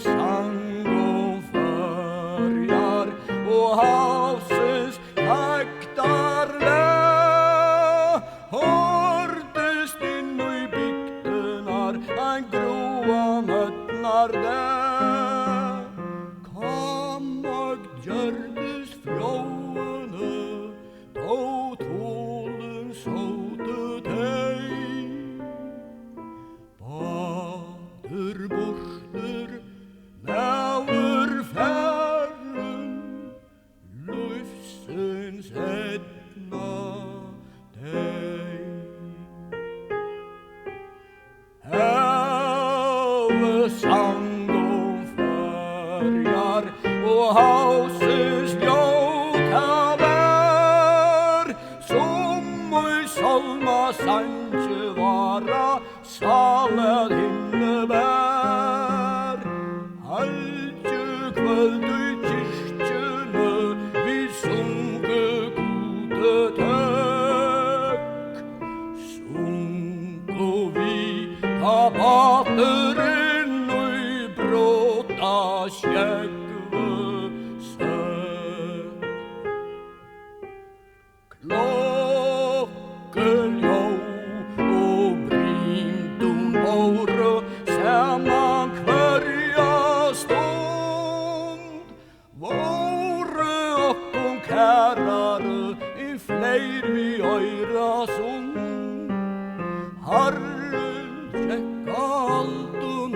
sang og førjar og havsens vektarle hørtest inn i bygdenar ein gråan øtnar der kammagt gjørdes frjóene då tålen såte teg bader borter næver færren lufsens etna deg heve sang og førjar og hausens ljóta vær som i salma sanje vara salet innebær halje kvöld i kyrkjene vi sunge gode tøk sunge vi ta bateren i bråta skjegve søk klokkeljå og brindum våre saman hverja stund våre okkom kærare i fleir vi øyra sund Herren tjekk aldun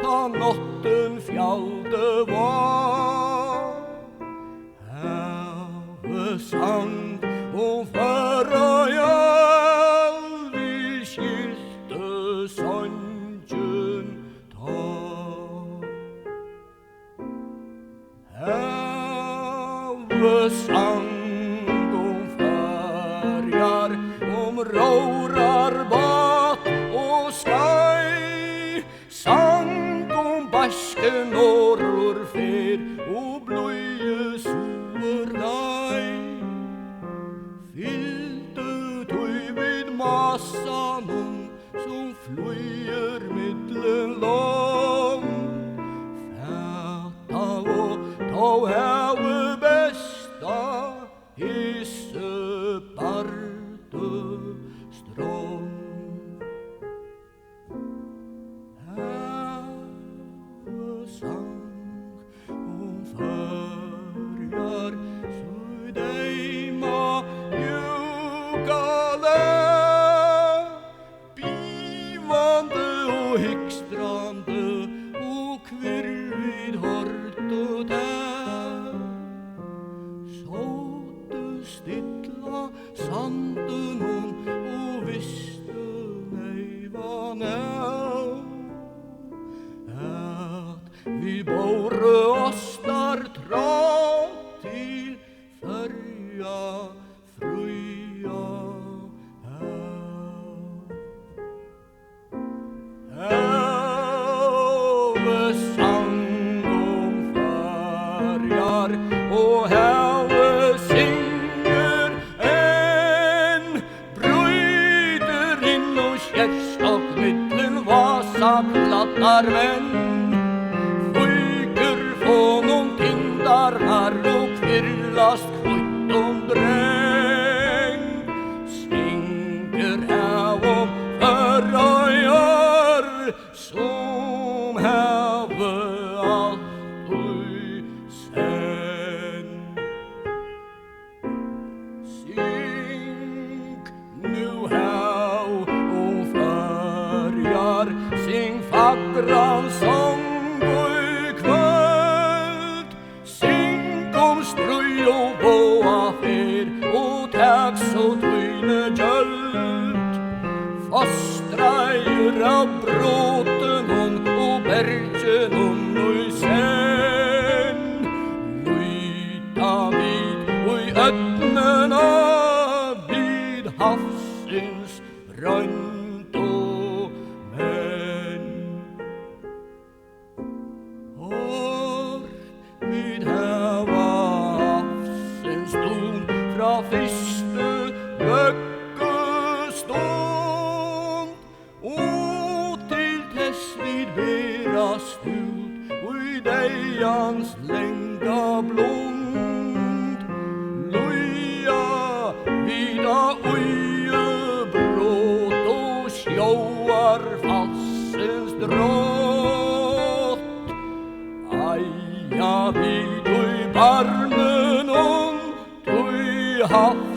ta notten fjalde var heve sang og førajar vi skilte songen ta heve sang og førjar rårar bat og skai sang basken norror fer og bløye soerlei fyllte tøy vid massanum som fløyer mittlen lång fæta og ta heve besta hisse barte strong heve sang om førjar sudeima jukale bivande og hikstrande og kvirvid hørte der såte stilla sanden og visste nei hva nær at vi bore oss der tra til førja fruja heve sang om førjar og heve synger en brøyder inn og skjerskap mittlen vasa plattar menn fyker från tindarnar og kvirlast kvitt dreng synger av om førajar som heve alt ui senn syng nu hav om førjar syng fagran sång ui kvöld syng om strøy og båa fer og tags og tøyne gjøld fastreier av bråten og bergen ui senn lyta vid ui øtnena vid havsens rønt og menn vid heva havsens ton fra fyrste vøkkestund og til tess vid berast ut deians lenga blond. Luja vida uje brot og sjóar falsens drott. Aja vid ui barmen om, ui haft